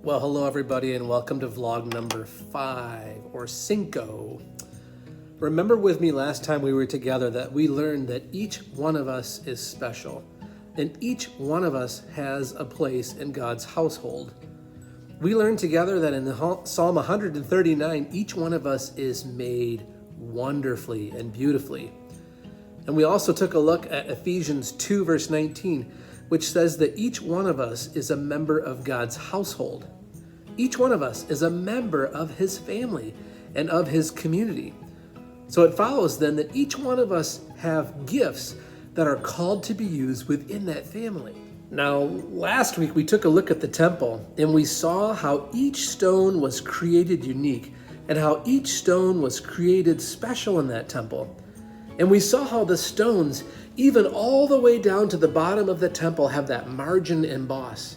Well, hello everybody and welcome to vlog number 5 or cinco. Remember with me last time we were together that we learned that each one of us is special and each one of us has a place in God's household. We learned together that in the Psalm 139, each one of us is made wonderfully and beautifully. And we also took a look at Ephesians 2 verse 19, which says that each one of us is a member of God's household. Each one of us is a member of his family and of his community. So it follows then that each one of us have gifts that are called to be used within that family. Now, last week we took a look at the temple and we saw how each stone was created unique and how each stone was created special in that temple. And we saw how the stones, even all the way down to the bottom of the temple, have that margin emboss.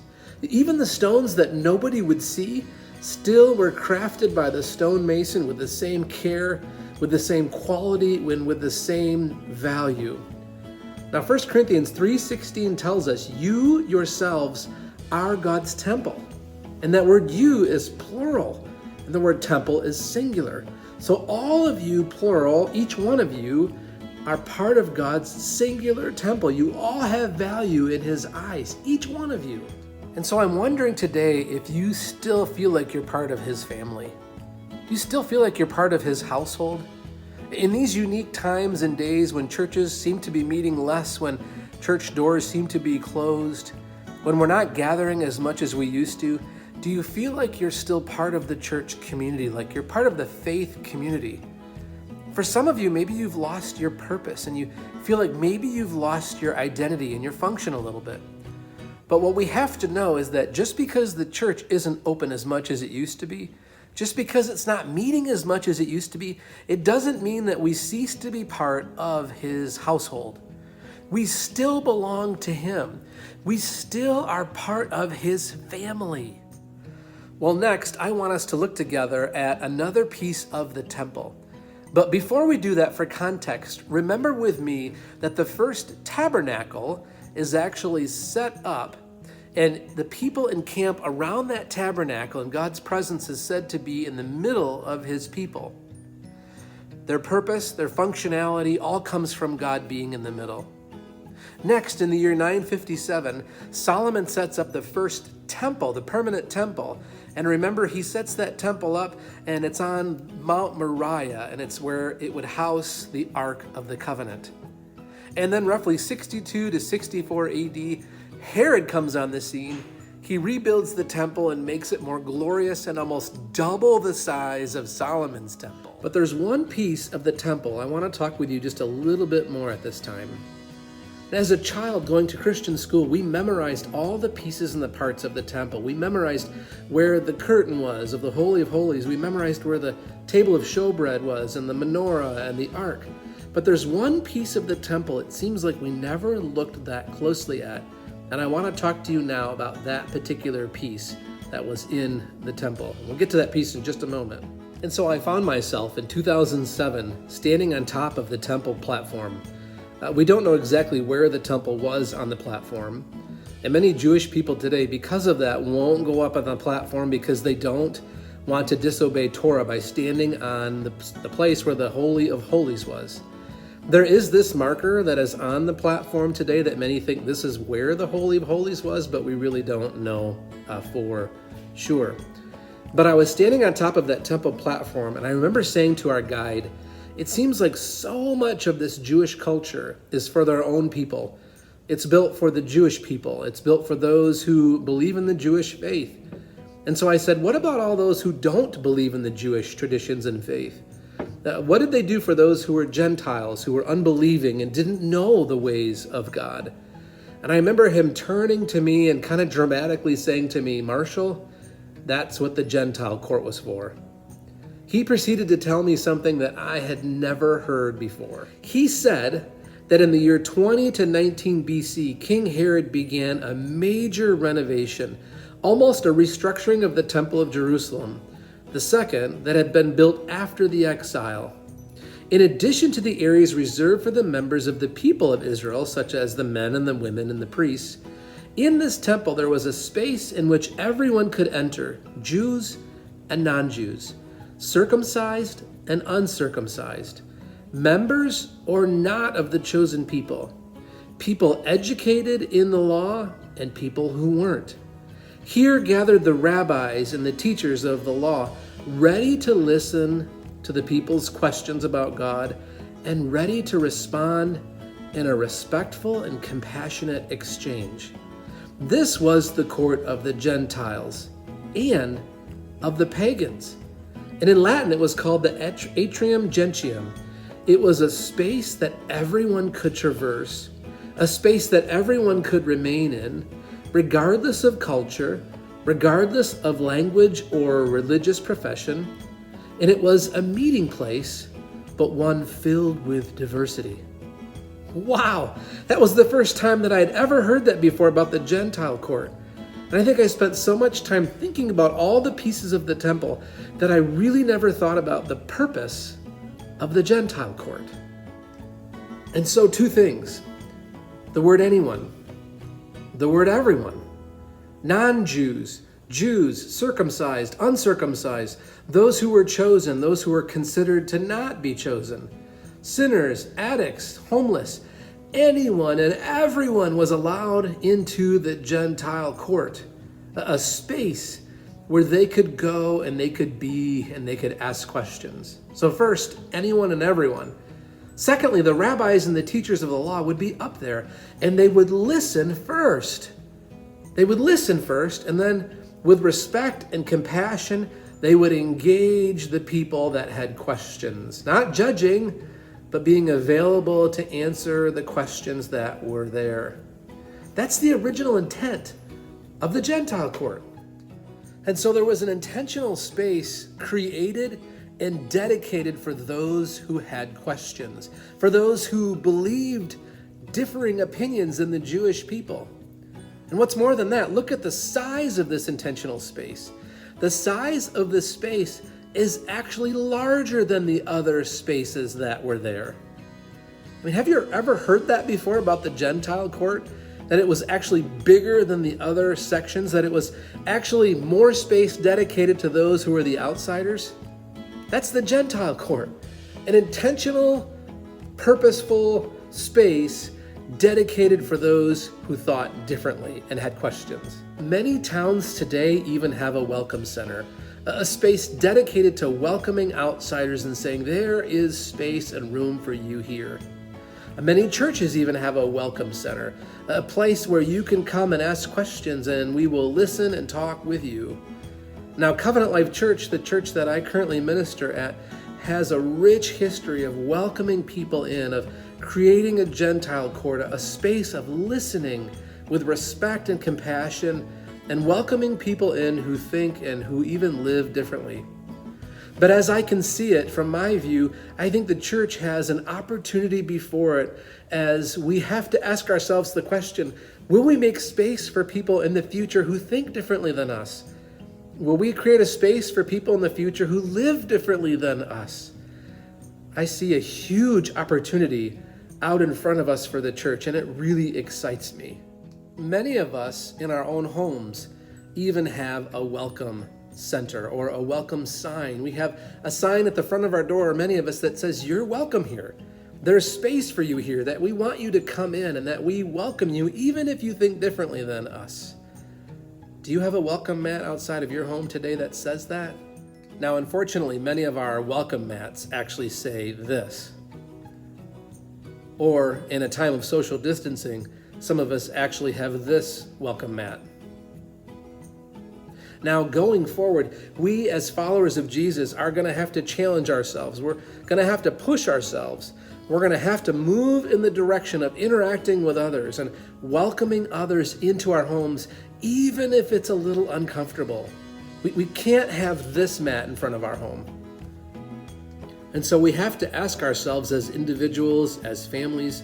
Even the stones that nobody would see still were crafted by the stonemason with the same care, with the same quality, and with the same value. Now 1 Corinthians 3:16 tells us, you yourselves are God's temple. And that word you is plural, and the word temple is singular. So all of you, plural, each one of you, are part of God's singular temple. You all have value in his eyes, each one of you. And so I'm wondering today if you still feel like you're part of his family. Do you still feel like you're part of his household? In these unique times and days when churches seem to be meeting less, when church doors seem to be closed, when we're not gathering as much as we used to, do you feel like you're still part of the church community, like you're part of the faith community? For some of you, maybe you've lost your purpose and you feel like maybe you've lost your identity and your function a little bit. But what we have to know is that just because the church isn't open as much as it used to be, just because it's not meeting as much as it used to be, it doesn't mean that we cease to be part of his household. We still belong to him. We still are part of his family. Well, next, I want us to look together at another piece of the temple. But before we do that, for context, remember with me that the first tabernacle is actually set up and the people encamp around that tabernacle, and God's presence is said to be in the middle of his people. Their purpose, their functionality, all comes from God being in the middle. Next, in the year 957, Solomon sets up the first temple, the permanent temple. And remember, he sets that temple up and it's on Mount Moriah, and it's where it would house the Ark of the Covenant. And then roughly 62 to 64 AD, Herod comes on the scene. He rebuilds the temple and makes it more glorious and almost double the size of Solomon's temple. But there's one piece of the temple I want to talk with you just a little bit more at this time. As a child going to Christian school, we memorized all the pieces and the parts of the temple. We memorized where the curtain was of the Holy of Holies. We memorized where the table of showbread was and the menorah and the ark. But there's one piece of the temple it seems like we never looked that closely at. And I want to talk to you now about that particular piece that was in the temple. We'll get to that piece in just a moment. And so I found myself in 2007 standing on top of the temple platform. We don't know exactly where the temple was on the platform. And many Jewish people today, because of that, won't go up on the platform because they don't want to disobey Torah by standing on the place where the Holy of Holies was. There is this marker that is on the platform today that many think this is where the Holy of Holies was, but we really don't know for sure. But I was standing on top of that temple platform, and I remember saying to our guide, it seems like so much of this Jewish culture is for their own people. It's built for the Jewish people. It's built for those who believe in the Jewish faith. And so I said, what about all those who don't believe in the Jewish traditions and faith? What did they do for those who were Gentiles, who were unbelieving and didn't know the ways of God? And I remember him turning to me and kind of dramatically saying to me, Marshall, that's what the Gentile court was for. He proceeded to tell me something that I had never heard before. He said that in the year 20 to 19 BC, King Herod began a major renovation, almost a restructuring of the Temple of Jerusalem, the second that had been built after the exile. In addition to the areas reserved for the members of the people of Israel, such as the men and the women and the priests, In this temple, there was a space in which everyone could enter, Jews and non-Jews, circumcised and uncircumcised, members or not of the chosen people, people educated in the law and people who weren't. Here gathered the rabbis and the teachers of the law, ready to listen to the people's questions about God and ready to respond in a respectful and compassionate exchange. This was the court of the Gentiles and of the pagans. And in Latin, it was called the Atrium Gentium. It was a space that everyone could traverse, a space that everyone could remain in, regardless of culture, regardless of language or religious profession. And it was a meeting place, but one filled with diversity. Wow, that was the first time that I had ever heard that before about the Gentile court. And I think I spent so much time thinking about all the pieces of the temple that I really never thought about the purpose of the Gentile court. And so two things: the word anyone, the word everyone, non-Jews, Jews, circumcised, uncircumcised, those who were chosen, those who were considered to not be chosen, sinners, addicts, homeless, anyone and everyone was allowed into the Gentile court, a space where they could go and they could be and they could ask questions. So first, anyone and everyone. Secondly, the rabbis and the teachers of the law would be up there and they would listen first. They would listen first, and then with respect and compassion, they would engage the people that had questions, not judging, but being available to answer the questions that were there. That's the original intent of the Gentile court. And so there was an intentional space created and dedicated for those who had questions, for those who believed differing opinions than the Jewish people. And what's more than that, look at the size of this intentional space. The size of this space is actually larger than the other spaces that were there. I mean, have you ever heard that before about the Gentile court? That it was actually bigger than the other sections, that it was actually more space dedicated to those who were the outsiders? That's the Gentile court, an intentional, purposeful space dedicated for those who thought differently and had questions. Many towns today even have a welcome center, a space dedicated to welcoming outsiders and saying, there is space and room for you here. Many churches even have a welcome center, a place where you can come and ask questions and we will listen and talk with you. Now, Covenant Life Church, the church that I currently minister at, has a rich history of welcoming people in, of creating a Gentile court, a space of listening with respect and compassion, and welcoming people in who think and who even live differently. But as I can see it from my view, I think the church has an opportunity before it as we have to ask ourselves the question, will we make space for people in the future who think differently than us? Will we create a space for people in the future who live differently than us? I see a huge opportunity out in front of us for the church, and it really excites me. Many of us in our own homes even have a welcome center or a welcome sign. We have a sign at the front of our door, many of us, that says, you're welcome here. There's space for you here, that we want you to come in and that we welcome you even if you think differently than us. Do you have a welcome mat outside of your home today that says that? Now, unfortunately, many of our welcome mats actually say this. Or in a time of social distancing, some of us actually have this welcome mat. Now, going forward, we as followers of Jesus are going to have to challenge ourselves. We're going to have to push ourselves. We're going to have to move in the direction of interacting with others and welcoming others into our homes, even if it's a little uncomfortable. We can't have this mat in front of our home. And so we have to ask ourselves as individuals, as families,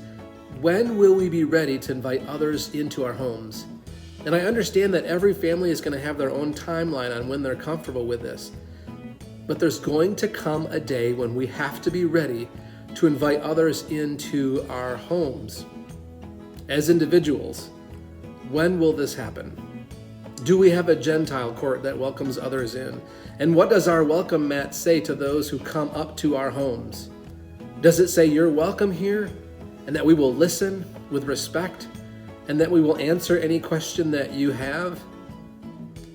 when will we be ready to invite others into our homes? And I understand that every family is going to have their own timeline on when they're comfortable with this. But there's going to come a day when we have to be ready to invite others into our homes as individuals, When will this happen? Do we have a Gentile court that welcomes others in? And what does our welcome mat say to those who come up to our homes? Does it say you're welcome here, and that we will listen with respect, and that we will answer any question that you have?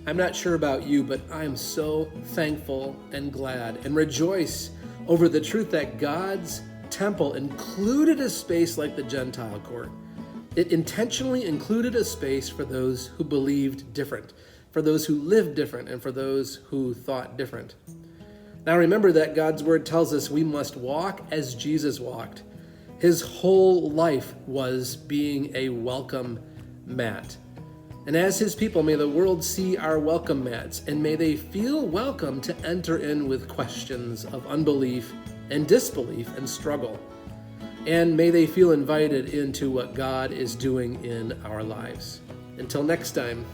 I'm not sure about you, but I'm so thankful and glad and rejoice over the truth that God's temple included a space like the Gentile court. It intentionally included a space for those who believed different, for those who lived different, and for those who thought different. Now remember that God's word tells us we must walk as Jesus walked. His whole life was being a welcome mat. And as his people, may the world see our welcome mats, and may they feel welcome to enter in with questions of unbelief and disbelief and struggle. And may they feel invited into what God is doing in our lives. Until next time.